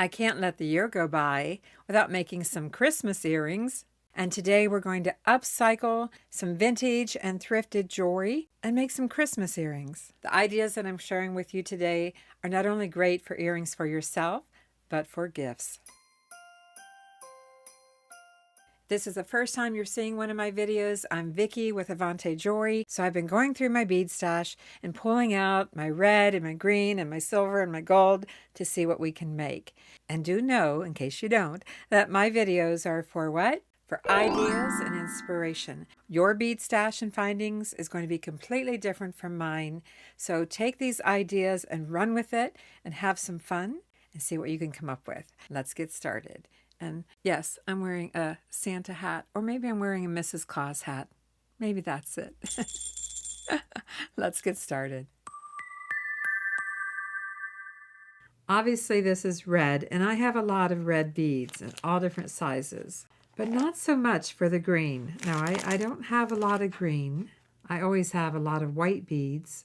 I can't let the year go by without making some Christmas earrings. And today we're going to upcycle some vintage and thrifted jewelry and make some Christmas earrings. The ideas that I'm sharing with you today are not only great for earrings for yourself, but for gifts. This is the first time you're seeing one of my videos. I'm Vicki with Avante Jewelry. So I've been going through my bead stash and pulling out my red and my green and my silver and my gold to see what we can make. And do know, in case you don't, that my videos are for what? For ideas and inspiration. Your bead stash and findings is going to be completely different from mine. So take these ideas and run with it and have some fun and see what you can come up with. Let's get started. And yes, I'm wearing a Santa hat, or maybe I'm wearing a Mrs. Claus hat. Maybe that's it. Let's get started. Obviously this is red, and I have a lot of red beads in all different sizes, but not so much for the green. Now, I don't have a lot of green. I always have a lot of white beads,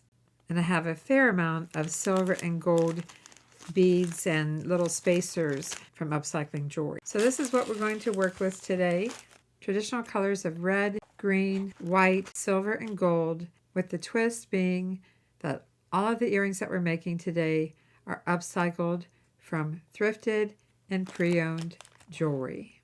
and I have a fair amount of silver and gold beads and little spacers from upcycling jewelry. So this is what we're going to work with today. Traditional colors of red, green, white, silver, and gold, with the twist being that all of the earrings that we're making today are upcycled from thrifted and pre-owned jewelry.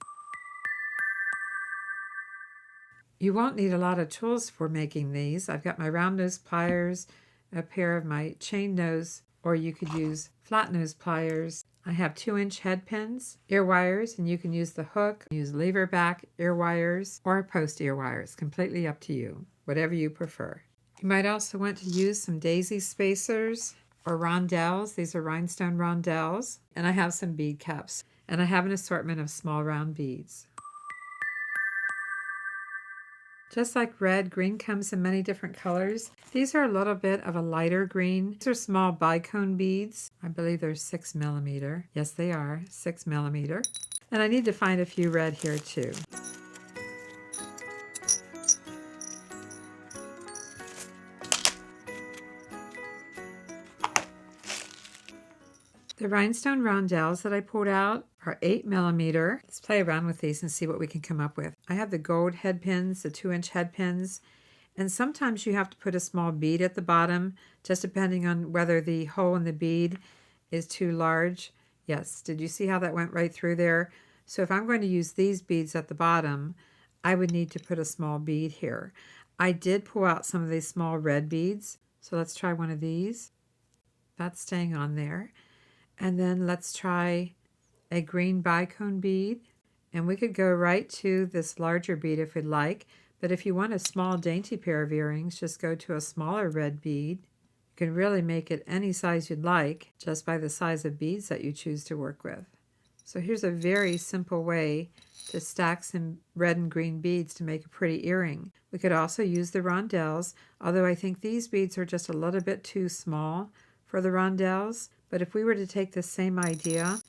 You won't need a lot of tools for making these. I've got my round nose pliers, a pair of my chain nose, or you could use flat nose pliers. I have 2-inch head pins, ear wires, and you can use the hook, use lever back ear wires, or post ear wires. Completely up to you, whatever you prefer. You might also want to use some daisy spacers or rondelles. These are rhinestone rondelles. And I have some bead caps. And I have an assortment of small round beads. Just like red, green comes in many different colors. These are a little bit of a lighter green. These are small bicone beads. I believe they're 6 millimeter. Yes, they are 6 millimeter. And I need to find a few red here too. The rhinestone rondelles that I pulled out are 8 millimeter. Let's play around with these and see what we can come up with. I have the gold head pins, the 2-inch head pins, and sometimes you have to put a small bead at the bottom, just depending on whether the hole in the bead is too large. Yes, did you see how that went right through there? So if I'm going to use these beads at the bottom, I would need to put a small bead here. I did pull out some of these small red beads, so let's try one of these. That's staying on there. And then let's try a green bicone bead. And we could go right to this larger bead if we'd like. But if you want a small dainty pair of earrings, just go to a smaller red bead. You can really make it any size you'd like just by the size of beads that you choose to work with. So here's a very simple way to stack some red and green beads to make a pretty earring. We could also use the rondelles, although I think these beads are just a little bit too small for the rondelles. But if we were to take the same idea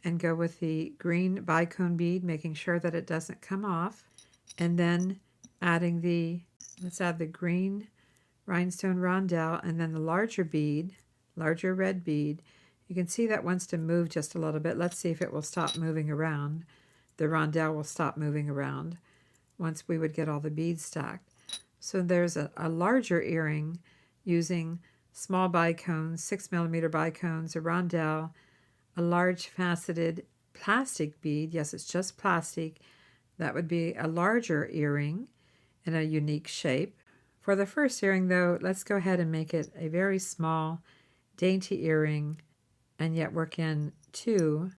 and go with the green bicone bead, making sure that it doesn't come off, and then adding let's add the green rhinestone rondelle and then the larger bead, larger red bead. You can see that wants to move just a little bit. Let's see if it will stop moving around. The rondelle will stop moving around once we would get all the beads stacked. So there's a larger earring using small bicones, 6 millimeter bicones, a rondelle, a large faceted plastic bead. Yes, it's just plastic. That would be a larger earring in a unique shape. For the first earring, though, let's go ahead and make it a very small, dainty earring, and yet work in 2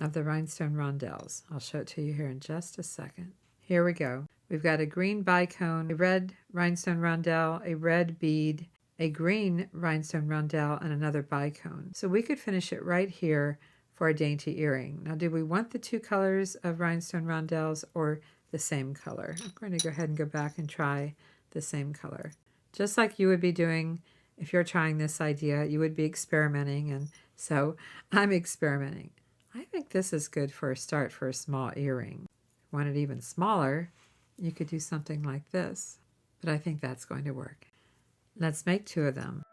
of the rhinestone rondelles. I'll show it to you here in just a second. Here we go. We've got a green bicone, a red rhinestone rondelle, a red bead, a green rhinestone rondelle, and another bicone. So we could finish it right here for a dainty earring. Now, do we want the 2 colors of rhinestone rondelles or the same color? I'm going to go ahead and go back and try the same color. Just like you would be doing if you're trying this idea, you would be experimenting, and so I'm experimenting. I think this is good for a start for a small earring. If you want it even smaller, you could do something like this, but I think that's going to work. Let's make 2 of them.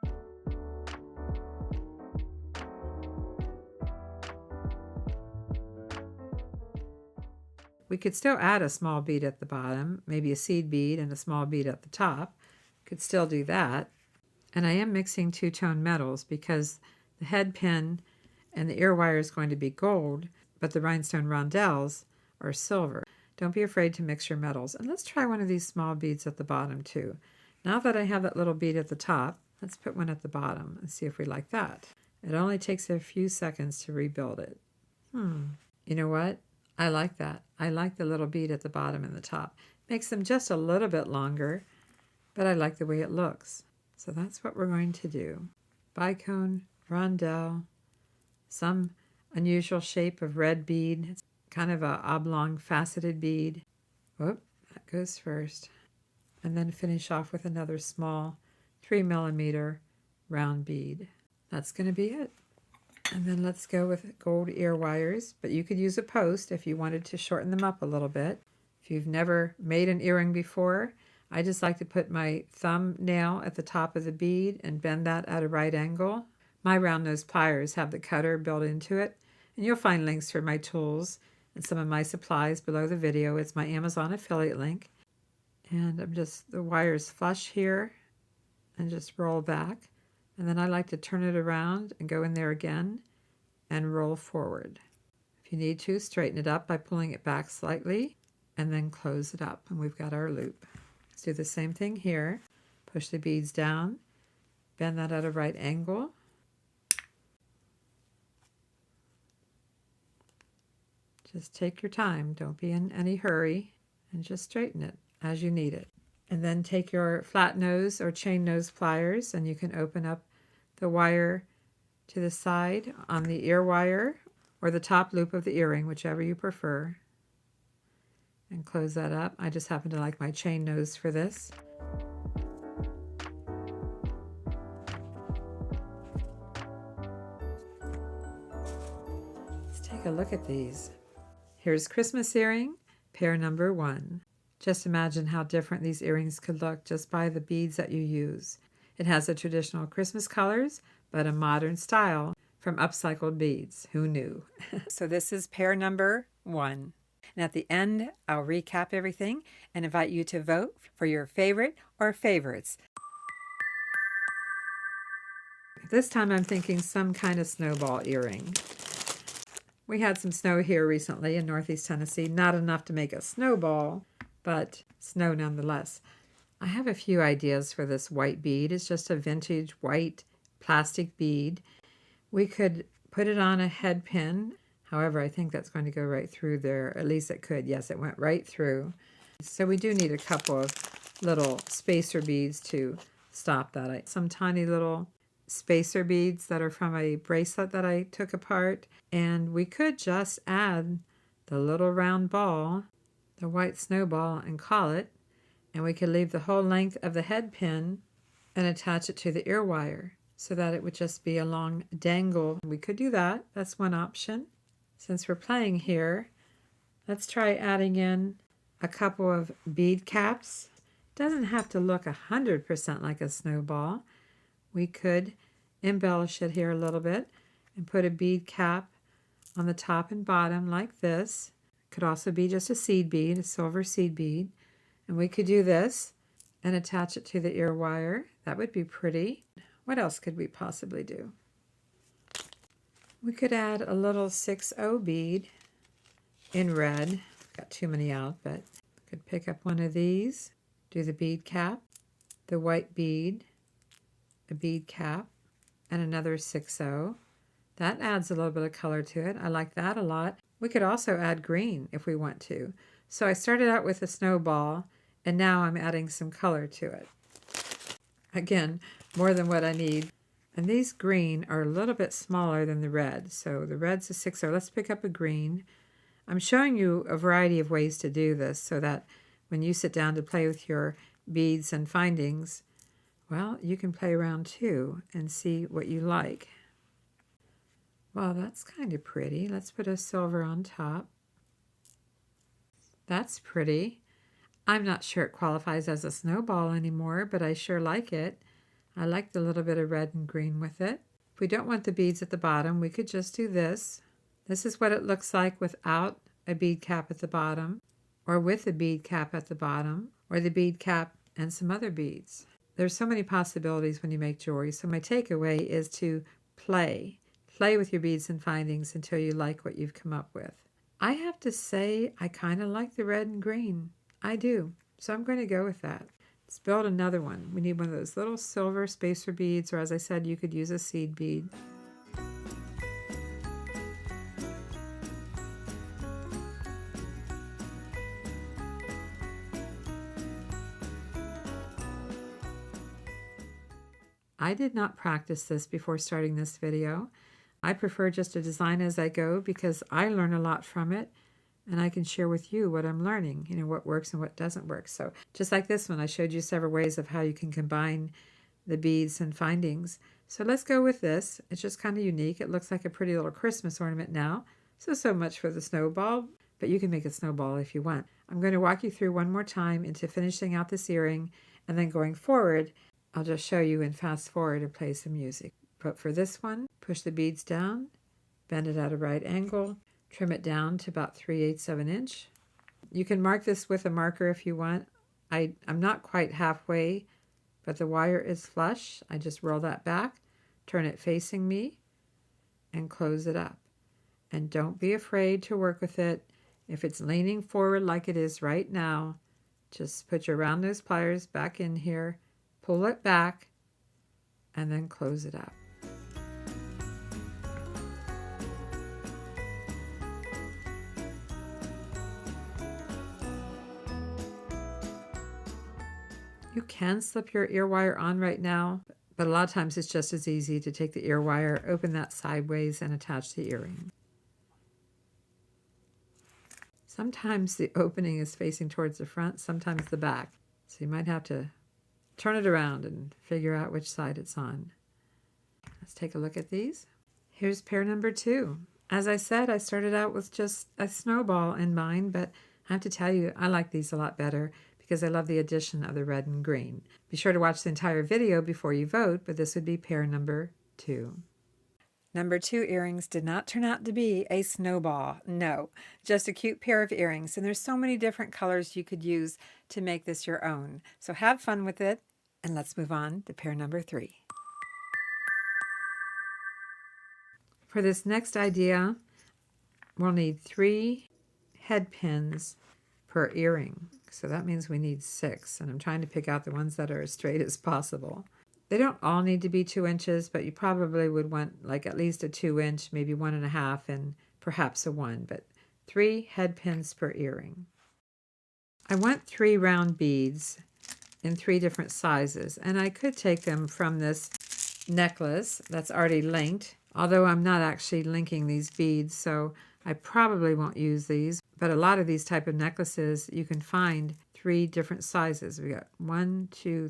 We could still add a small bead at the bottom, maybe a seed bead and a small bead at the top. Could still do that. And I am mixing two-tone metals because the head pin and the ear wire is going to be gold, but the rhinestone rondelles are silver. Don't be afraid to mix your metals. And let's try one of these small beads at the bottom too. Now that I have that little bead at the top, let's put one at the bottom and see if we like that. It only takes a few seconds to rebuild it. You know what? I like that. I like the little bead at the bottom and the top. Makes them just a little bit longer, but I like the way it looks. So that's what we're going to do. Bicone, rondelle, some unusual shape of red bead. It's kind of a oblong faceted bead. Whoop, that goes first. And then finish off with another small 3mm round bead. That's going to be it. And then let's go with gold ear wires, but you could use a post if you wanted to shorten them up a little bit. If you've never made an earring before, I just like to put my thumbnail at the top of the bead and bend that at a right angle. My round nose pliers have the cutter built into it, and you'll find links for my tools and some of my supplies below the video. It's my Amazon affiliate link. And the wires flush here and just roll back. And then I like to turn it around and go in there again and roll forward. If you need to, straighten it up by pulling it back slightly and then close it up. And we've got our loop. Let's do the same thing here. Push the beads down, bend that at a right angle. Just take your time. Don't be in any hurry and just straighten it as you need it. And then take your flat nose or chain nose pliers and you can open up the wire to the side on the ear wire or the top loop of the earring, whichever you prefer. And close that up. I just happen to like my chain nose for this. Let's take a look at these. Here's Christmas earring, pair number 1. Just imagine how different these earrings could look just by the beads that you use. It has the traditional Christmas colors, but a modern style from upcycled beads. Who knew? So this is pair number 1. And at the end, I'll recap everything and invite you to vote for your favorite or favorites. This time I'm thinking some kind of snowball earring. We had some snow here recently in Northeast Tennessee. Not enough to make a snowball, but snow nonetheless. I have a few ideas for this white bead. It's just a vintage white plastic bead. We could put it on a head pin. However, I think that's going to go right through there. At least it could. Yes, it went right through. So we do need a couple of little spacer beads to stop that. Some tiny little spacer beads that are from a bracelet that I took apart. And we could just add the little round ball, the white snowball, and call it. And we could leave the whole length of the head pin and attach it to the ear wire so that it would just be a long dangle. We could do that. That's one option. Since we're playing here, let's try adding in a couple of bead caps. It doesn't have to look 100% like a snowball. We could embellish it here a little bit and put a bead cap on the top and bottom like this. It could also be just a seed bead, a silver seed bead. And we could do this and attach it to the ear wire. That would be pretty. What else could we possibly do? We could add a little 6/0 bead in red. Got too many out, but could pick up one of these, do the bead cap, the white bead, a bead cap, and another 6/0. That adds a little bit of color to it. I like that a lot. We could also add green if we want to. So I started out with a snowball, and now I'm adding some color to it. Again, more than what I need. And these green are a little bit smaller than the red. So the red's a 6/0. Let's pick up a green. I'm showing you a variety of ways to do this so that when you sit down to play with your beads and findings, well, you can play around too and see what you like. Well, that's kind of pretty. Let's put a silver on top. That's pretty. I'm not sure it qualifies as a snowball anymore, but I sure like it. I like the little bit of red and green with it. If we don't want the beads at the bottom, we could just do this. This is what it looks like without a bead cap at the bottom, or with a bead cap at the bottom, or the bead cap and some other beads. There's so many possibilities when you make jewelry, so my takeaway is to play. Play with your beads and findings until you like what you've come up with. I have to say I kind of like the red and green. I do, so I'm going to go with that. Let's build another one. We need one of those little silver spacer beads, or as I said, you could use a seed bead. I did not practice this before starting this video. I prefer just to design as I go because I learn a lot from it, and I can share with you what I'm learning, what works and what doesn't work. So just like this one, I showed you several ways of how you can combine the beads and findings. So let's go with this. It's just kind of unique. It looks like a pretty little Christmas ornament now. So much for the snowball, but you can make a snowball if you want. I'm going to walk you through one more time into finishing out this earring, and then going forward, I'll just show you and fast forward and play some music. But for this one, push the beads down, bend it at a right angle, trim it down to about 3/8 of an inch. You can mark this with a marker if you want. I'm not quite halfway, but the wire is flush. I just roll that back, turn it facing me, and close it up. And don't be afraid to work with it. If it's leaning forward like it is right now, just put your round nose pliers back in here, pull it back, and then close it up. You can slip your ear wire on right now, but a lot of times it's just as easy to take the ear wire, open that sideways, and attach the earring. Sometimes the opening is facing towards the front, sometimes the back. So you might have to turn it around and figure out which side it's on. Let's take a look at these. Here's pair number 2. As I said, I started out with just a snowball in mind, but I have to tell you, I like these a lot better because I love the addition of the red and green. Be sure to watch the entire video before you vote, but this would be pair number 2. Number 2 earrings did not turn out to be a snowball. No, just a cute pair of earrings. And there's so many different colors you could use to make this your own. So have fun with it, and let's move on to pair number 3. For this next idea, we'll need 3 head pins per earring. So that means we need 6, and I'm trying to pick out the ones that are as straight as possible. They don't all need to be 2 inches, but you probably would want like at least a 2-inch, maybe 1.5, and perhaps a 1, but 3 head pins per earring. I want 3 round beads in 3 different sizes, and I could take them from this necklace that's already linked, although I'm not actually linking these beads, so I probably won't use these. But a lot of these type of necklaces, you can find 3 different sizes. We got 1, 2,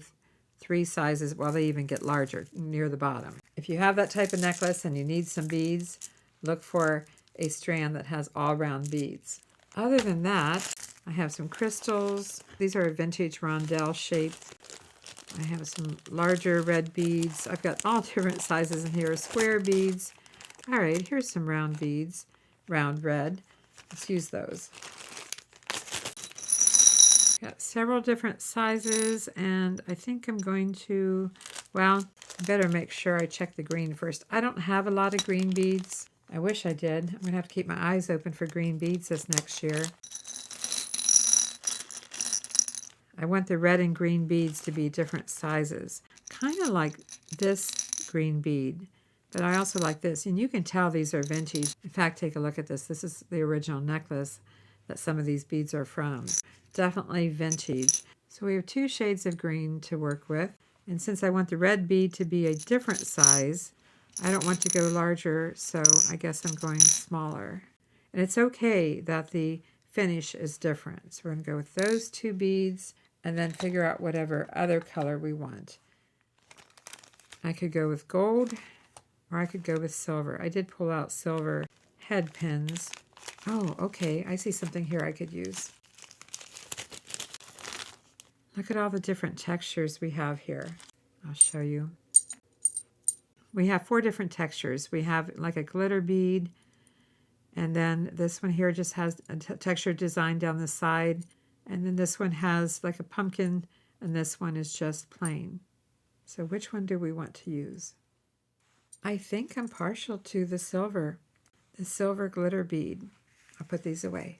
3 sizes. Well, they even get larger near the bottom. If you have that type of necklace and you need some beads, look for a strand that has all round beads. Other than that, I have some crystals. These are a vintage rondelle shape. I have some larger red beads. I've got all different sizes in here. Square beads. All right, here's some round beads. Round red. Let's use those. Got several different sizes, and I think I'm going to, well, I better make sure I check the green first. I don't have a lot of green beads. I wish I did. I'm going to have to keep my eyes open for green beads this next year. I want the red and green beads to be different sizes. Kind of like this green bead, but I also like this. And you can tell these are vintage. In fact, take a look at this. This is the original necklace that some of these beads are from. Definitely vintage. So we have 2 shades of green to work with. And since I want the red bead to be a different size, I don't want to go larger, so I guess I'm going smaller. And it's okay that the finish is different. So we're going to go with those 2 beads and then figure out whatever other color we want. I could go with gold, or I could go with silver. I did pull out silver head pins. Oh, okay, I see something here I could use. Look at all the different textures we have here. I'll show you. We have 4 different textures. We have like a glitter bead, And then this one here just has a textured design down the side. And then this one has like a pumpkin, and this one is just plain. So which one do we want to use? I think I'm partial to the silver glitter bead. I'll put these away.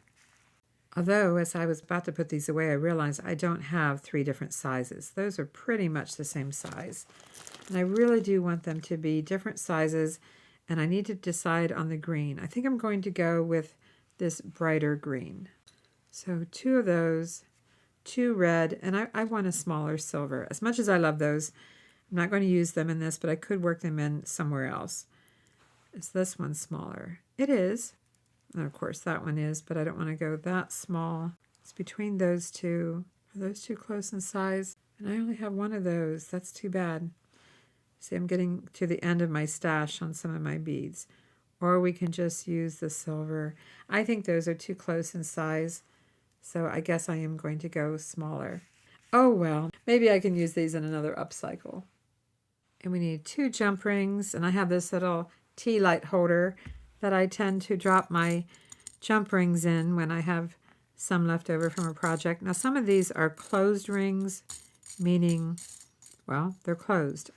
Although, as I was about to put these away, I realized I don't have 3 different sizes. Those are pretty much the same size. And I really do want them to be different sizes, and I need to decide on the green. I think I'm going to go with this brighter green. So 2 of those, 2 red, and I want a smaller silver. As much as I love those, I'm not going to use them in this, but I could work them in somewhere else. Is this one smaller? It is. And of course that one is, but I don't want to go that small. It's between those 2. Are those too close in size? And I only have 1 of those. That's too bad. See, I'm getting to the end of my stash on some of my beads. Or we can just use the silver. I think those are too close in size, so I guess I am going to go smaller. Oh well, maybe I can use these in another upcycle. And we need 2 jump rings, and I have this little tea light holder that I tend to drop my jump rings in when I have some left over from a project. Now some of these are closed rings, meaning, well, they're closed.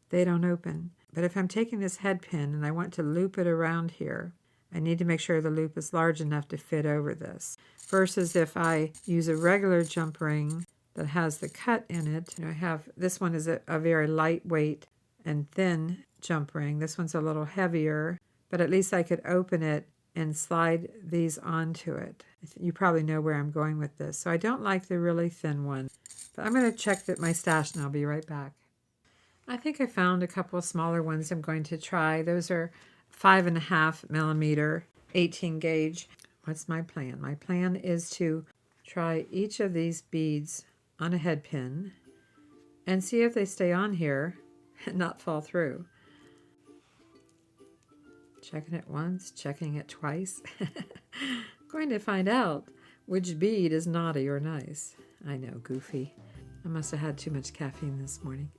They don't open. But if I'm taking this head pin and I want to loop it around here, I need to make sure the loop is large enough to fit over this. Versus if I use a regular jump ring that has the cut in it, I have, this one is a very lightweight and thin jump ring. This one's a little heavier, but at least I could open it and slide these onto it. You probably know where I'm going with this. So I don't like the really thin one, but I'm going to check that my stash and I'll be right back. I think I found a couple of smaller ones I'm going to try. Those are 5.5 millimeter, 18 gauge. What's my plan? My plan is to try each of these beads on a head pin and see if they stay on here and not fall through. Checking it once, checking it twice. Going to find out which bead is naughty or nice. I know, goofy. I must have had too much caffeine this morning.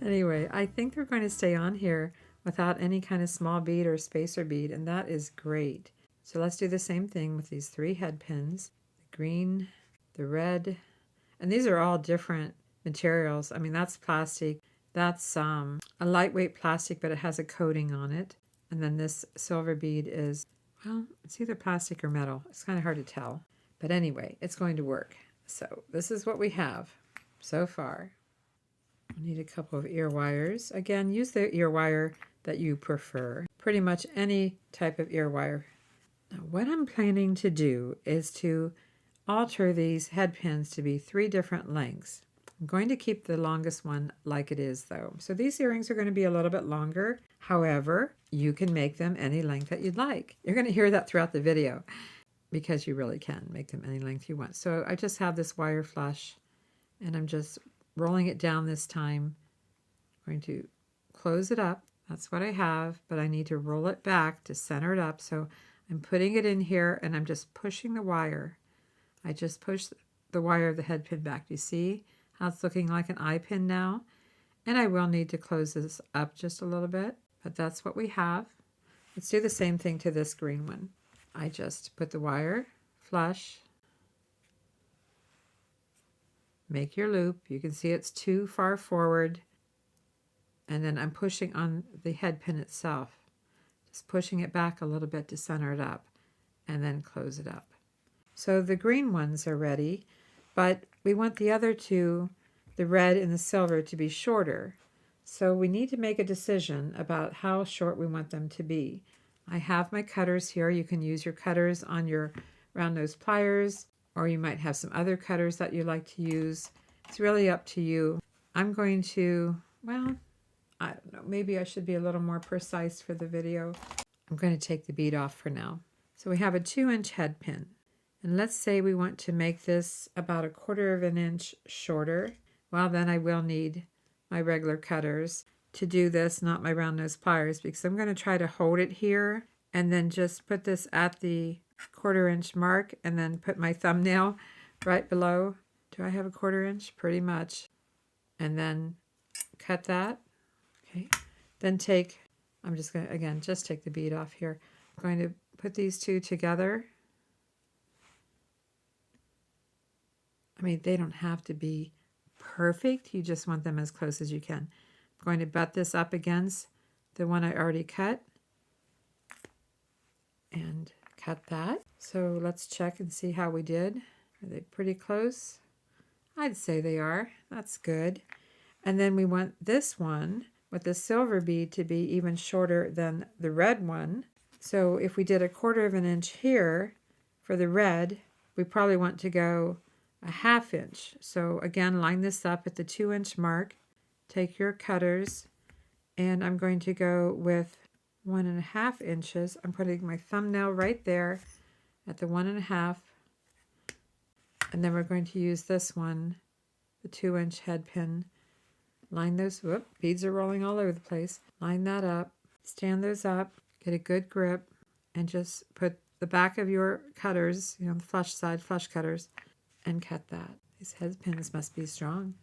Anyway, I think they're going to stay on here without any kind of small bead or spacer bead, and that is great. So let's do the same thing with these 3 head pins. The green, the red, and these are all different materials. I mean, that's plastic. That's a lightweight plastic, but it has a coating on it. And then this silver bead is, well, it's either plastic or metal. It's kind of hard to tell. But anyway, it's going to work. So this is what we have so far. We need a couple of ear wires. Again, use the ear wire that you prefer. Pretty much any type of ear wire. Now, what I'm planning to do is to alter these head pins to be 3 different lengths. I'm going to keep the longest one like it is though. So these earrings are going to be a little bit longer. However, you can make them any length that you'd like. You're going to hear that throughout the video because you really can make them any length you want. So I just have this wire flush and I'm just rolling it down this time. I'm going to close it up. That's what I have, but I need to roll it back to center it up. So I'm putting it in here and I'm just pushing the wire. I just push the wire of the head pin back. Do you see how it's looking like an eye pin now? And I will need to close this up just a little bit, but that's what we have. Let's do the same thing to this green one. I just put the wire flush, make your loop. You can see it's too far forward. And then I'm pushing on the head pin itself, just pushing it back a little bit to center it up and then close it up. So the green ones are ready, but we want the other 2, the red and the silver, to be shorter. So we need to make a decision about how short we want them to be. I have my cutters here. You can use your cutters on your round nose pliers, or you might have some other cutters that you like to use. It's really up to you. I'm going to, well, I don't know, maybe I should be a little more precise for the video. I'm going to take the bead off for now. So we have a 2-inch head pin. And let's say we want to make this about 1/4 of an inch shorter. Well, then I will need my regular cutters to do this, not my round nose pliers, because I'm going to try to hold it here and then just put this at the 1/4 inch mark and then put my thumbnail right below. Do I have a 1/4 inch? Pretty much. And then cut that. Okay. Then take, I'm just going to, again, just take the bead off here. I'm going to put these two together. I mean, they don't have to be perfect. You just want them as close as you can. I'm going to butt this up against the one I already cut and cut that. So let's check and see how we did. Are they pretty close? I'd say they are. That's good. And then we want this one with the silver bead to be even shorter than the red one. So if we did 1/4 of an inch here for the red, we probably want to go 1/2 inch. So again, line this up at the 2-inch mark. Take your cutters, and I'm going to go with 1.5 inches. I'm putting my thumbnail right there at the 1.5. And then we're going to use this one, the 2-inch head pin. Line those, whoop, beads are rolling all over the place. Line that up, stand those up, get a good grip, and just put the back of your cutters, the flush side flush cutters, and cut that. These head pins must be strong.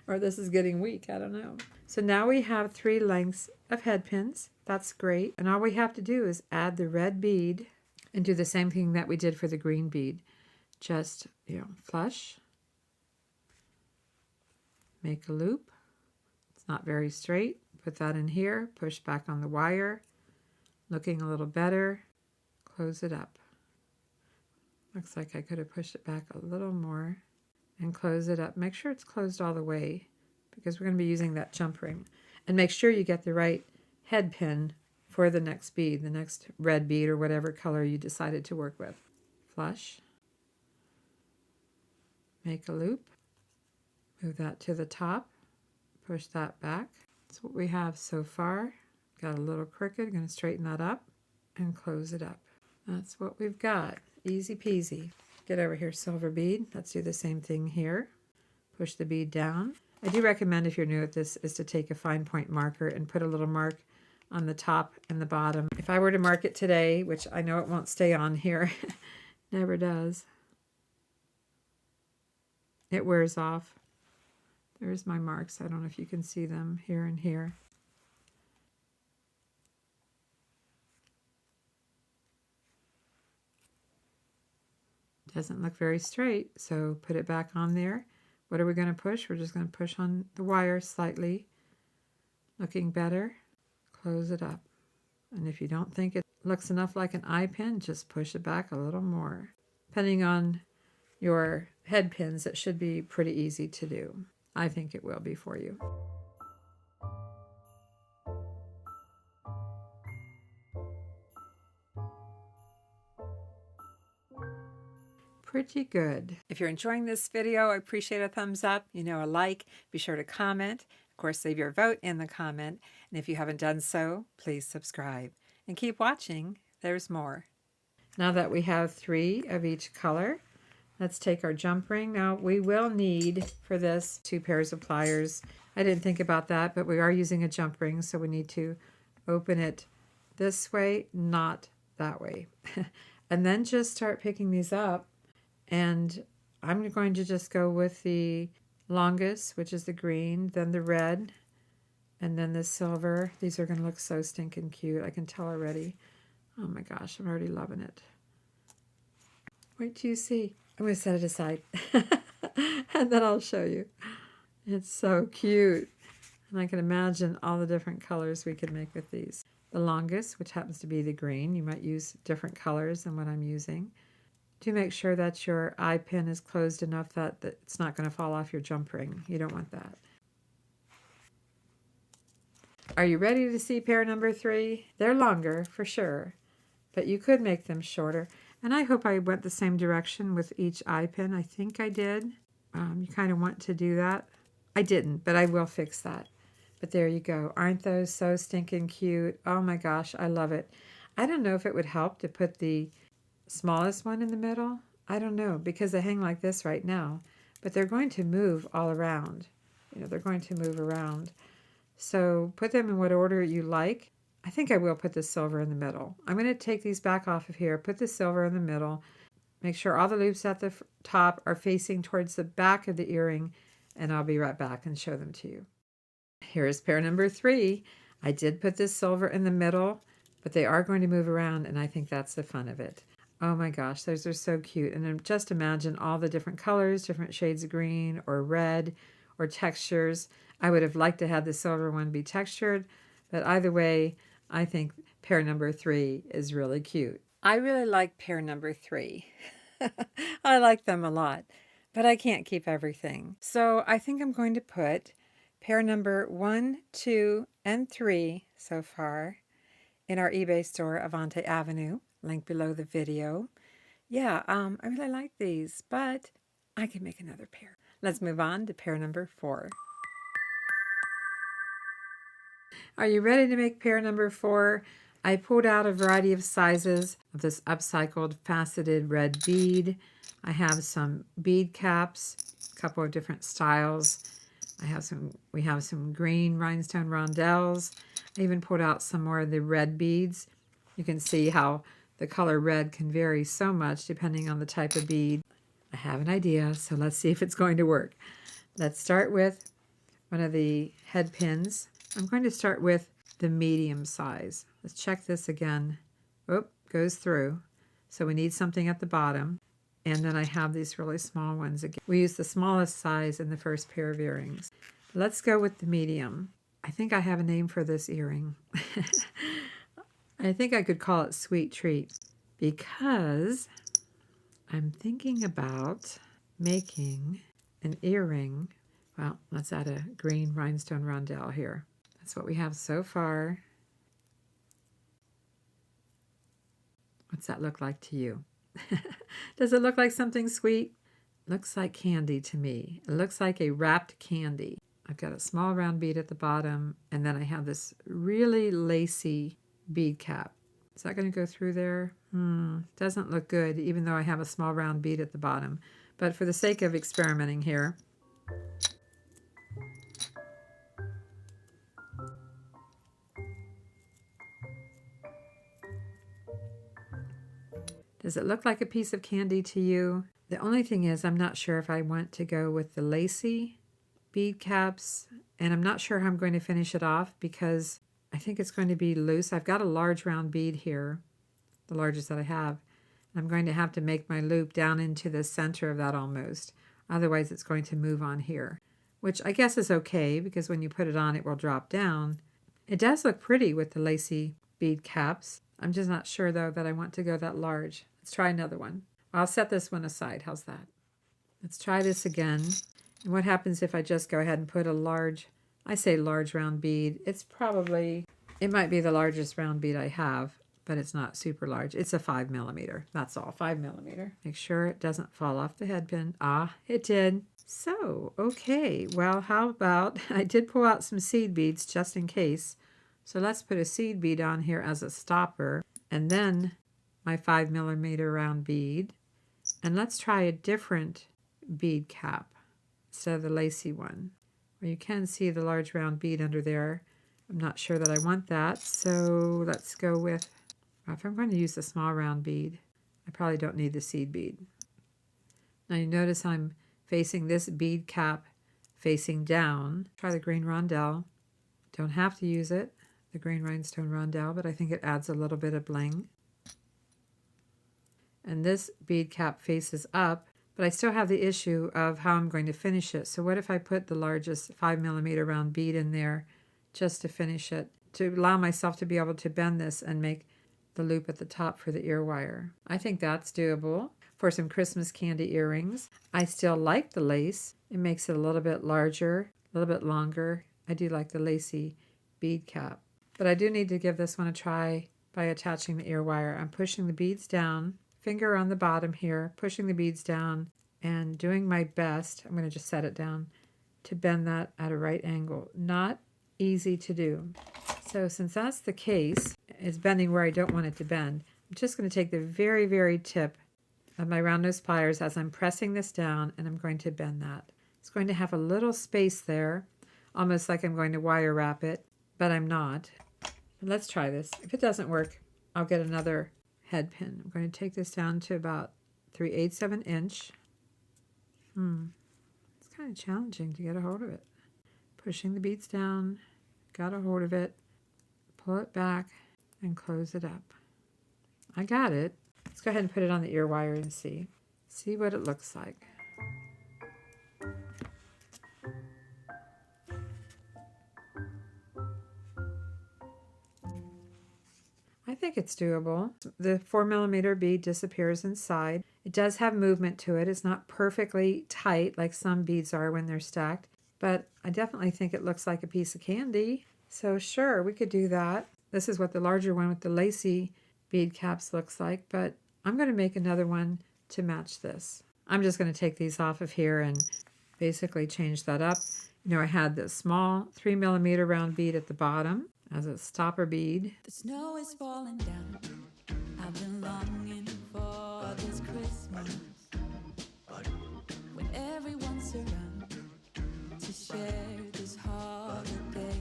Or this is getting weak, I don't know. So now we have 3 lengths of head pins. That's great. And all we have to do is add the red bead and do the same thing that we did for the green bead. Just, flush, make a loop. It's not very straight. Put that in here, push back on the wire, looking a little better, close it up. Looks like I could have pushed it back a little more and close it up. Make sure it's closed all the way because we're going to be using that jump ring. And make sure you get the right head pin for the next bead, the next red bead or whatever color you decided to work with. Flush, make a loop, move that to the top, push that back. That's what we have so far. Got a little crooked, going to straighten that up and close it up. That's what we've got. Easy peasy. Get over here, silver bead. Let's do the same thing here. Push the bead down. I do recommend, if you're new at this, is to take a fine point marker and put a little mark on the top and the bottom. If I were to mark it today, which I know it won't stay on here, never does. It wears off. There's my marks. I don't know if you can see them here and here. Doesn't look very straight, so put it back on there. What are we going to push? We're just going to push on the wire slightly. Looking better. Close it up. And if you don't think it looks enough like an eye pin, just push it back a little more. Depending on your head pins, it should be pretty easy to do. I think it will be for you. Pretty good. If you're enjoying this video, I appreciate a thumbs up, a like. Be sure to comment. Of course, leave your vote in the comment. And if you haven't done so, please subscribe. And keep watching. There's more. Now that we have 3 of each color, let's take our jump ring. Now, we will need, for this, 2 pairs of pliers. I didn't think about that, but we are using a jump ring, so we need to open it this way, not that way. And then just start picking these up. And I'm going to just go with the longest, which is the green, then the red, and then the silver. These are going to look so stinking cute. I can tell already. Oh my gosh, I'm already loving it. Wait till you see. I'm going to set it aside. And then I'll show you. It's so cute. And I can imagine all the different colors we could make with these. The longest, which happens to be the green. You might use different colors than what I'm using. Do make sure that your eye pin is closed enough that it's not going to fall off your jump ring. You don't want that. Are you ready to see pair number 3? They're longer for sure, but you could make them shorter. And I hope I went the same direction with each eye pin. I think I did. You kind of want to do that. I didn't, but I will fix that. But there you go. Aren't those so stinking cute? Oh my gosh, I love it. I don't know if it would help to put the smallest one in the middle. I don't know, because they hang like this right now, but they're going to move all around. They're going to move around. So put them in what order you like. I think I will put the silver in the middle. I'm going to take these back off of here, put the silver in the middle, make sure all the loops at the top are facing towards the back of the earring, and I'll be right back and show them to you. Here's pair number 3. I did put this silver in the middle, but they are going to move around, and I think that's the fun of it. Oh my gosh, those are so cute. And then just imagine all the different colors, different shades of green or red or textures. I would have liked to have the silver one be textured, but either way, I think pair number 3 is really cute. I really like pair number 3. I like them a lot, but I can't keep everything. So I think I'm going to put pair number 1, 2, and 3 so far in our eBay store, Avante Avenue, link below the video. Yeah, I really like these, but I can make another pair. Let's move on to pair number 4. Are you ready to make pair number 4? I pulled out a variety of sizes of this upcycled faceted red bead. I have some bead caps, a couple of different styles. We have some green rhinestone rondelles. I even pulled out some more of the red beads. You can see how the color red can vary so much depending on the type of bead. I have an idea, so let's see if it's going to work. Let's start with one of the head pins. I'm going to start with the medium size. Let's check this again. Oop, goes through. So we need something at the bottom. And then I have these really small ones again. We use the smallest size in the first pair of earrings. Let's go with the medium. I think I have a name for this earring. I think I could call it Sweet Treat because I'm thinking about making an earring. Well, let's add a green rhinestone rondelle here. That's what we have so far. What's that look like to you? Does it look like something sweet? Looks like candy to me. It looks like a wrapped candy. I've got a small round bead at the bottom, and then I have this really lacy bead cap. Is that going to go through there? Doesn't look good, even though I have a small round bead at the bottom. But for the sake of experimenting here, does it look like a piece of candy to you? The only thing is, I'm not sure if I want to go with the lacy bead caps, and I'm not sure how I'm going to finish it off because I think it's going to be loose. I've got a large round bead here, the largest that I have. I'm going to have to make my loop down into the center of that almost. Otherwise, it's going to move on here, which I guess is okay because when you put it on, it will drop down. It does look pretty with the lacy bead caps. I'm just not sure, though, that I want to go that large. Let's try another one. I'll set this one aside. How's that? Let's try this again. And what happens if I just go ahead and put a large, I say large round bead. It might be the largest round bead I have, but it's not super large. It's a 5 millimeter. That's all, 5 millimeter. Make sure it doesn't fall off the head pin. Ah, it did. So, okay. Well, how about, I did pull out some seed beads just in case. So let's put a seed bead on here as a stopper. And then my 5 millimeter round bead. And let's try a different bead cap instead of the lacy one. Well, you can see the large round bead under there. I'm not sure that I want that. So let's go with, if I'm going to use the small round bead, I probably don't need the seed bead. Now you notice I'm facing this bead cap facing down. Try the green rondelle. Don't have to use it, the green rhinestone rondelle, but I think it adds a little bit of bling. And this bead cap faces up, but I still have the issue of how I'm going to finish it. So what if I put the largest 5 millimeter round bead in there just to finish it, to allow myself to be able to bend this and make the loop at the top for the ear wire? I think that's doable for some Christmas candy earrings. I still like the lace. It makes it a little bit larger, a little bit longer. I do like the lacy bead cap. But I do need to give this one a try by attaching the ear wire. I'm pushing the beads down, finger on the bottom here, pushing the beads down and doing my best. I'm going to just set it down to bend that at a right angle. Not easy to do. So since that's the case, it's bending where I don't want it to bend, I'm just going to take the very, very tip of my round nose pliers as I'm pressing this down, and I'm going to bend that. It's going to have a little space there, almost like I'm going to wire wrap it, but I'm not. Let's try this. If it doesn't work, I'll get another head pin. I'm going to take this down to about 3/8 of an inch. It's kind of challenging to get a hold of it. Pushing the beads down, got a hold of it, pull it back, and close it up. I got it. Let's go ahead and put it on the ear wire and see. See what it looks like. I think it's doable. The 4mm bead disappears inside. It does have movement to it. It's not perfectly tight like some beads are when they're stacked, but I definitely think it looks like a piece of candy. So sure, we could do that. This is what the larger one with the lacy bead caps looks like, but I'm going to make another one to match this. I'm just going to take these off of here and basically change that up. You know, I had this small 3mm round bead at the bottom as a stopper bead. The snow is falling down. I've been longing for this Christmas when everyone's around to share this holiday.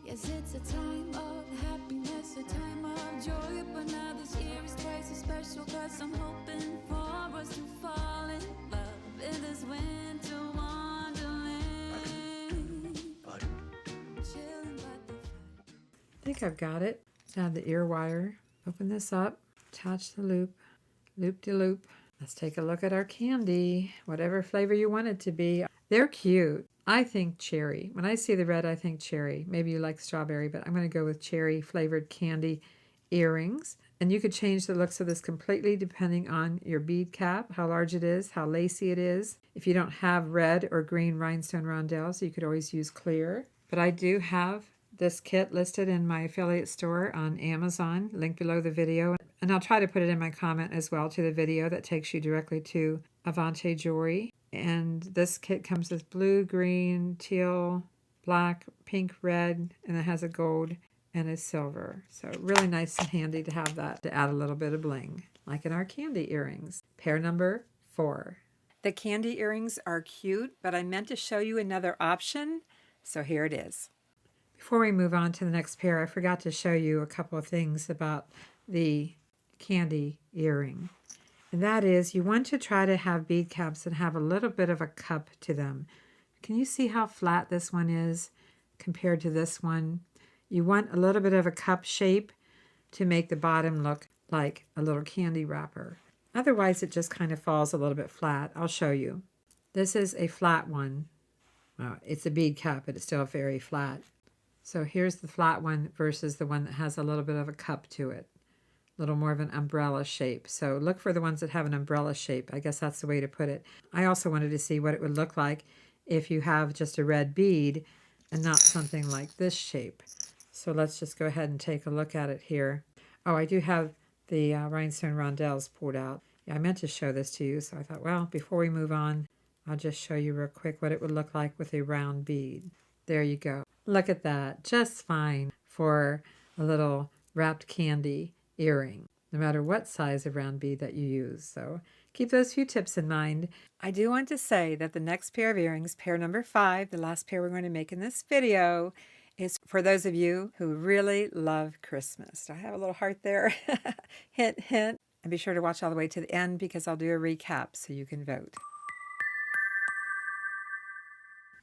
Yes, it's a time of happiness, a time of joy, but now this year is twice as special 'cause I'm hoping for us to fall in love in this winter wonderland. Chilling by the fire. I think I've got it. Add the ear wire. Open this up. Attach the loop. Loop-de-loop. Let's take a look at our candy. Whatever flavor you want it to be. They're cute. I think cherry. When I see the red, I think cherry. Maybe you like strawberry, but I'm going to go with cherry flavored candy earrings. And you could change the looks of this completely depending on your bead cap, how large it is, how lacy it is. If you don't have red or green rhinestone rondelles, you could always use clear. But I do have this kit listed in my affiliate store on Amazon, link below the video. And I'll try to put it in my comment as well to the video that takes you directly to Avante Jewelry. And this kit comes with blue, green, teal, black, pink, red, and it has a gold and a silver. So really nice and handy to have that to add a little bit of bling, like in our candy earrings. Pair number 4. The candy earrings are cute, but I meant to show you another option, so here it is. Before we move on to the next pair, I forgot to show you a couple of things about the candy earring. And that is, you want to try to have bead caps that have a little bit of a cup to them. Can you see how flat this one is compared to this one? You want a little bit of a cup shape to make the bottom look like a little candy wrapper. Otherwise, it just kind of falls a little bit flat. I'll show you. This is a flat one. Well, it's a bead cap, but it's still very flat. So here's the flat one versus the one that has a little bit of a cup to it. A little more of an umbrella shape. So look for the ones that have an umbrella shape. I guess that's the way to put it. I also wanted to see what it would look like if you have just a red bead and not something like this shape. So let's just go ahead and take a look at it here. Oh, I do have the rhinestone rondelles pulled out. Yeah, I meant to show this to you, so I thought, well, before we move on, I'll just show you real quick what it would look like with a round bead. There you go. Look at that. Just fine for a little wrapped candy earring, no matter what size of round bead that you use. So keep those few tips in mind. I do want to say that the next pair of earrings, pair number 5, the last pair we're going to make in this video, is for those of you who really love Christmas. Do I have a little heart there? Hint, hint. And be sure to watch all the way to the end because I'll do a recap so you can vote.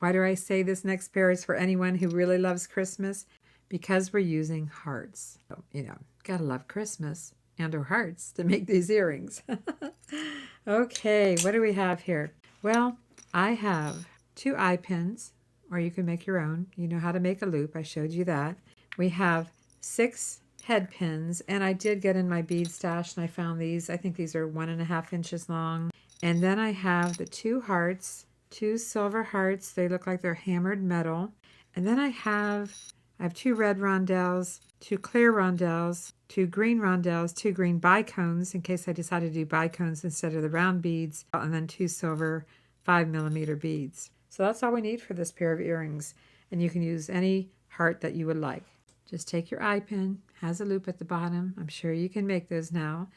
Why do I say this next pair is for anyone who really loves Christmas? Because we're using hearts. So, gotta love Christmas and or hearts to make these earrings. Okay, what do we have here? Well, I have 2 eye pins, or you can make your own. You know how to make a loop. I showed you that. We have 6 head pins, and I did get in my bead stash and I found these. I think these are 1.5 inches long. And then I have the 2 hearts, 2 silver hearts. They look like they're hammered metal. And then I have 2 red rondelles, 2 clear rondelles, 2 green rondelles, 2 green bicones in case I decide to do bicones instead of the round beads, and then 2 silver 5mm beads. So that's all we need for this pair of earrings. And you can use any heart that you would like. Just take your eye pin, has a loop at the bottom. I'm sure you can make those now.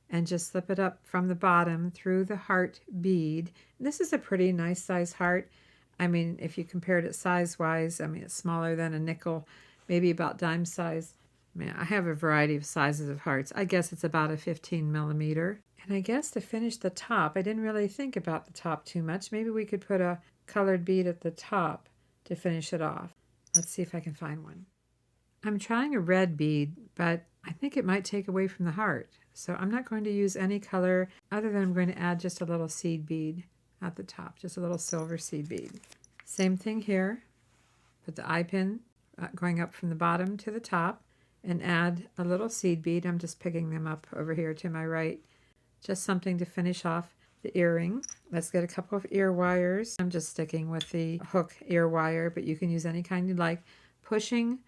And just slip it up from the bottom through the heart bead. And this is a pretty nice size heart. I mean, if you compared it size-wise, it's smaller than a nickel, maybe about dime size. I have a variety of sizes of hearts. I guess it's about a 15mm. And I guess to finish the top, I didn't really think about the top too much. Maybe we could put a colored bead at the top to finish it off. Let's see if I can find one. I'm trying a red bead, but I think it might take away from the heart. So I'm not going to use any color other than I'm going to add just a little seed bead at the top, just a little silver seed bead. Same thing here. Put the eye pin going up from the bottom to the top and add a little seed bead. I'm just picking them up over here to my right. Just something to finish off the earring. Let's get a couple of ear wires. I'm just sticking with the hook ear wire, but you can use any kind you like. Pushing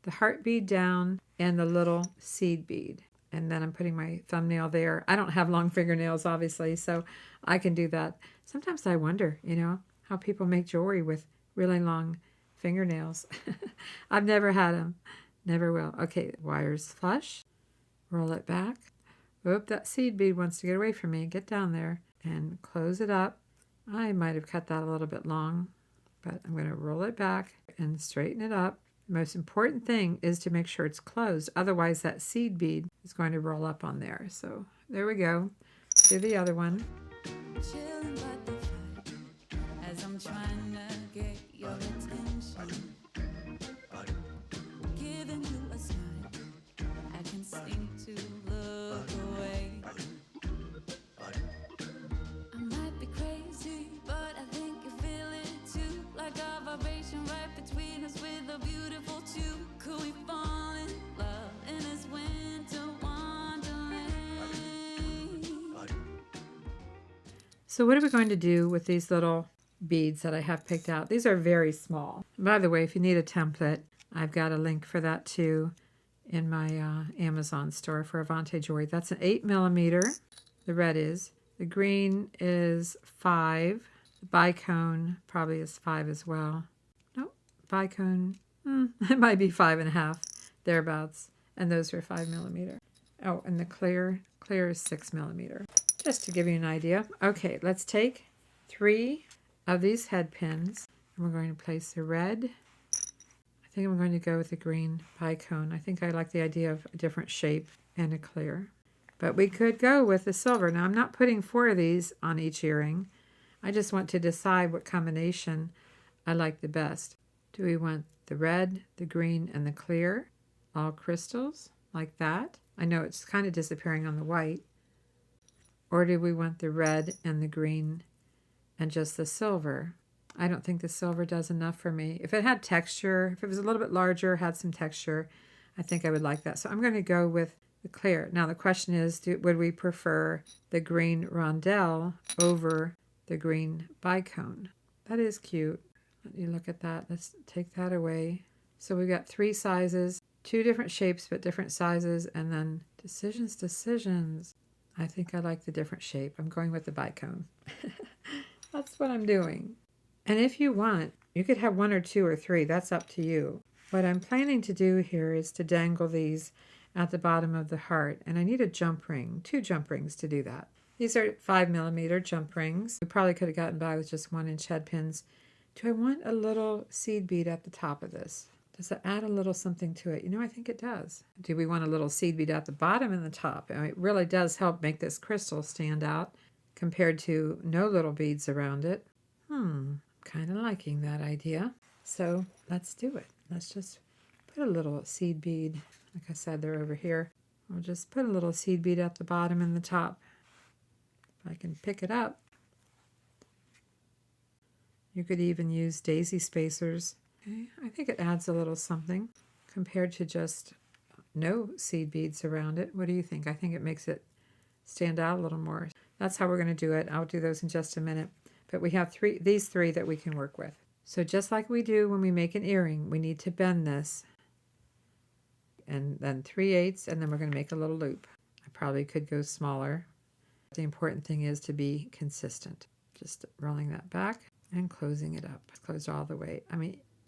the heart bead down and the little seed bead. And then I'm putting my thumbnail there. I don't have long fingernails, obviously, so I can do that. Sometimes I wonder, how people make jewelry with really long fingernails. I've never had them. Never will. Okay, wires flush. Roll it back. Oop, that seed bead wants to get away from me. Get down there and close it up. I might have cut that a little bit long, but I'm going to roll it back and straighten it up. The most important thing is to make sure it's closed. Otherwise, that seed bead is going to roll up on there. So there we go. Do the other one. Chilling by the fire as I'm trying to get your attention. Giving you a smile, I can seem to look away. I might be crazy, but I think you feel it too. Like a vibration right between us with a beautiful tune. Could we fall in love in this winter wonderland? So what are we going to do with these little beads that I have picked out? These are very small. By the way, if you need a template, I've got a link for that too in my Amazon store for Avante jewelry. That's an 8mm. The red is. The green is 5. The bicone probably is 5 as well. Nope, bicone, it might be 5.5, thereabouts. And those are 5mm. Oh, and the clear is 6mm. Just to give you an idea. Okay, let's take 3 of these head pins, and we're going to place the red. I think I'm going to go with the green bicone. I think I like the idea of a different shape and a clear. But we could go with the silver. Now, I'm not putting 4 of these on each earring. I just want to decide what combination I like the best. Do we want the red, the green, and the clear? All crystals, like that. I know it's kind of disappearing on the white. Or do we want the red and the green and just the silver? I don't think the silver does enough for me. If it had texture, if it was a little bit larger, had some texture, I think I would like that. So I'm going to go with the clear. Now the question is, would we prefer the green rondelle over the green bicone? That is cute. Let me look at that. Let's take that away. So we've got 3 sizes, 2 different shapes but different sizes, and then decisions. I think I like the different shape. I'm going with the bicone. That's what I'm doing. And if you want, you could have 1 or 2 or 3. That's up to you. What I'm planning to do here is to dangle these at the bottom of the heart. And I need a jump ring, 2 jump rings to do that. These are 5mm jump rings. We probably could have gotten by with just 1-inch head pins. Do I want a little seed bead at the top of this? Does it add a little something to it? I think it does. Do we want a little seed bead at the bottom and the top? It really does help make this crystal stand out compared to no little beads around it. Kind of liking that idea. So let's do it. Let's just put a little seed bead. Like I said, they're over here. I'll just put a little seed bead at the bottom and the top. If I can pick it up. You could even use daisy spacers. Okay, I think it adds a little something compared to just no seed beads around it. What do you think? I think it makes it stand out a little more. That's how we're going to do it. I'll do those in just a minute. But we have these three that we can work with. So just like we do when we make an earring, we need to bend this. And then 3/8, and then we're going to make a little loop. I probably could go smaller. The important thing is to be consistent. Just rolling that back and closing it up. It's closed all the way.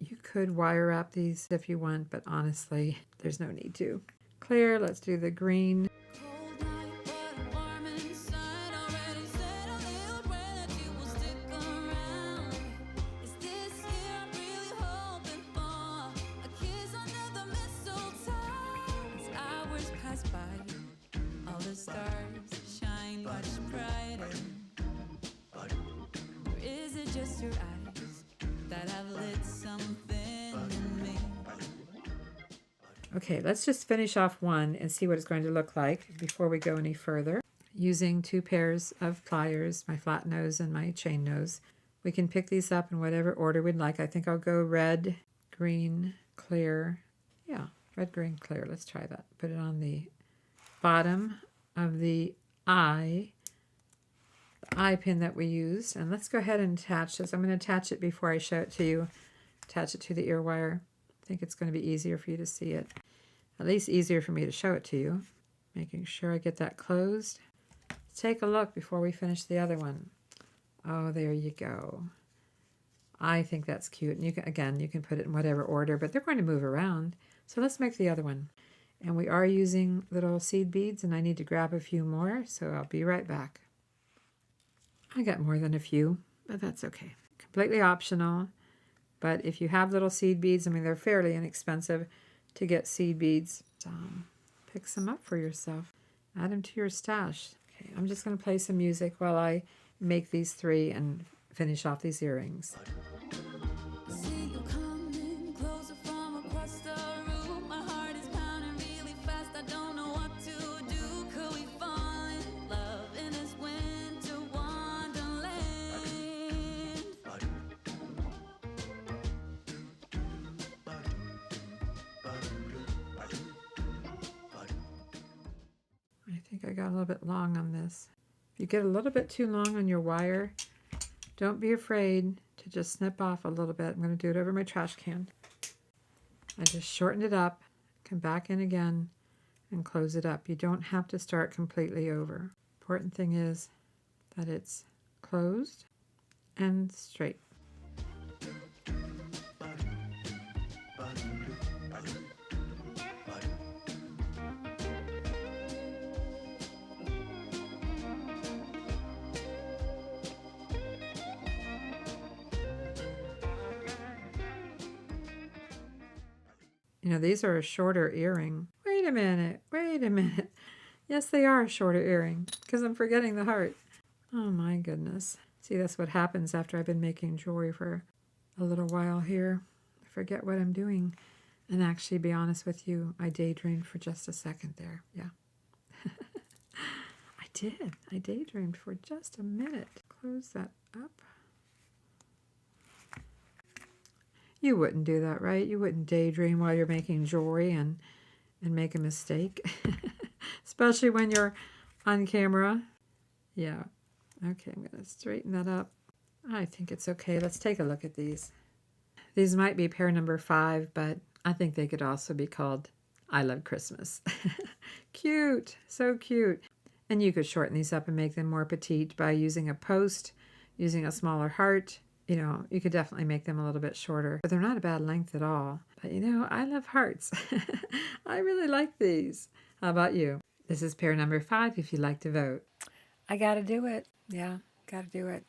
You could wire wrap these if you want, but honestly, there's no need to. Clear, let's do the green. Cold night, but warm inside. Already said a little prayer that you will stick around. Is this year I'm really hoping for a kiss under the mistletoe? As hours pass by, all the stars shine much brighter. Or is it just your eyes that have lit something in me? Okay, let's just finish off one and see what it's going to look like before we go any further. Using 2 pairs of pliers, my flat nose and my chain nose, we can pick these up in whatever order we'd like. I think I'll go red, green, clear. Yeah, red, green, clear. Let's try that. Put it on the bottom of the eye pin that we used. And let's go ahead and attach this. I'm going to attach it before I show it to you. Attach it to the ear wire. I think it's going to be easier for you to see it. At least easier for me to show it to you. Making sure I get that closed. Take a look before we finish the other one. Oh, there you go. I think that's cute. And you can, again, you can put it in whatever order, but they're going to move around. So let's make the other one. And we are using little seed beads, and I need to grab a few more, so I'll be right back. I got more than a few, but that's okay. Completely optional. But if you have little seed beads, I mean, they're fairly inexpensive to get seed beads. Pick some up for yourself. Add them to your stash. Okay, I'm just going to play some music while I make these 3 and finish off these earrings. See you coming closer from across the room. My heart is pounding really fast. I don't know what to do. Could we fall in love in this winter wonderland? I think I got a little bit long on this. If you get a little bit too long on your wire, don't be afraid to just snip off a little bit. I'm going to do it over my trash can. I just shortened it up, come back in again, and close it up. You don't have to start completely over. Important thing is that it's closed and straight. You know, these are a shorter earring. Wait a minute, wait a minute. Yes, they are a shorter earring because I'm forgetting the heart. Oh my goodness. See, that's what happens after I've been making jewelry for a little while here. I forget what I'm doing. And actually, be honest with you, I daydreamed for just a second there. Yeah. I did. I daydreamed for just a minute. Close that up. You wouldn't do that, right? You wouldn't daydream while you're making jewelry and make a mistake. Especially when you're on camera. Yeah. Okay, I'm going to straighten that up. I think it's okay. Let's take a look at these. These might be pair number 5, but I think they could also be called I Love Christmas. Cute. So cute. And you could shorten these up and make them more petite by using a post, using a smaller heart. You know, you could definitely make them a little bit shorter, but they're not a bad length at all. But you know, I love hearts. I really like these. How about you? This is pair number 5 if you'd like to vote. I got to do it. Yeah, got to do it.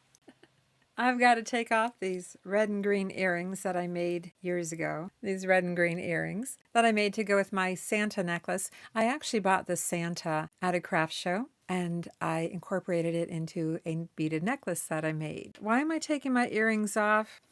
I've got to take off these red and green earrings that I made years ago. These red and green earrings that I made to go with my Santa necklace. I actually bought the Santa at a craft show, and I incorporated it into a beaded necklace that I made. Why am I taking my earrings off?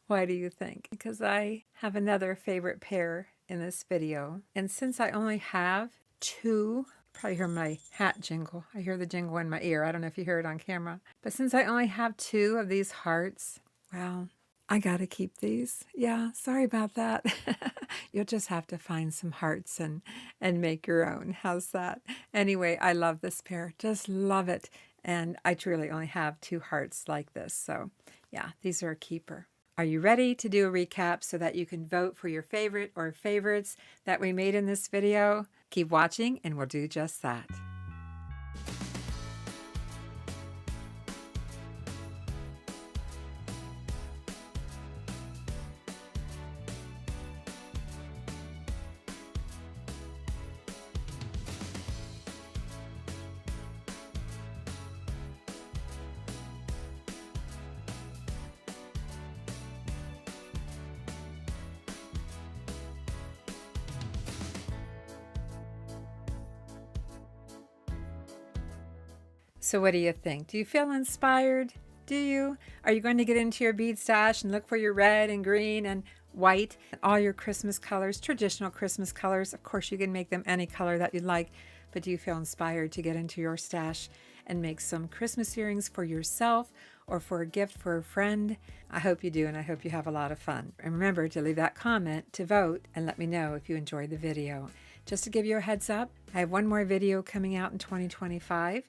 Why do you think? Because I have another favorite pair in this video. And since I only have 2, probably hear my hat jingle. I hear the jingle in my ear. I don't know if you hear it on camera. But since I only have 2 of these hearts, well, I gotta keep these. Yeah, sorry about that. You'll just have to find some hearts and make your own. How's that? Anyway, I love this pair. Just love it. And I truly only have 2 hearts like this. So yeah, these are a keeper. Are you ready to do a recap so that you can vote for your favorite or favorites that we made in this video? Keep watching and we'll do just that. So what do you think? Do you feel inspired? Do you? Are you going to get into your bead stash and look for your red and green and white, and all your Christmas colors, traditional Christmas colors. Of course, you can make them any color that you'd like, but do you feel inspired to get into your stash and make some Christmas earrings for yourself or for a gift for a friend? I hope you do, and I hope you have a lot of fun. And remember to leave that comment to vote and let me know if you enjoyed the video. Just to give you a heads up, I have one more video coming out in 2025,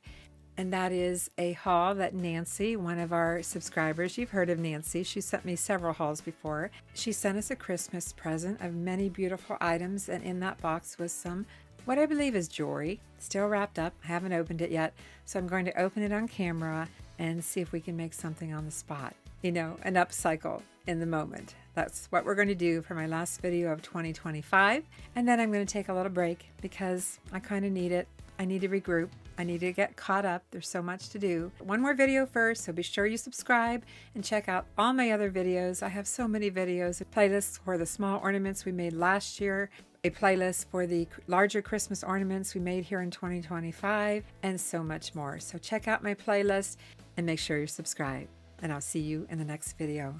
and that is a haul that Nancy, one of our subscribers, you've heard of Nancy, she sent me several hauls before. She sent us a Christmas present of many beautiful items, and in that box was some what I believe is jewelry, still wrapped up. I haven't opened it yet, so I'm going to open it on camera and see if we can make something on the spot. You know, an upcycle in the moment. That's what we're going to do for my last video of 2025. And then I'm going to take a little break because I kind of need it. I need to regroup. I need to get caught up. There's so much to do. One more video first, so be sure you subscribe and check out all my other videos. I have so many videos, playlists for the small ornaments we made last year, a playlist for the larger Christmas ornaments we made here in 2025, and so much more. So check out my playlist and make sure you're subscribed. And I'll see you in the next video.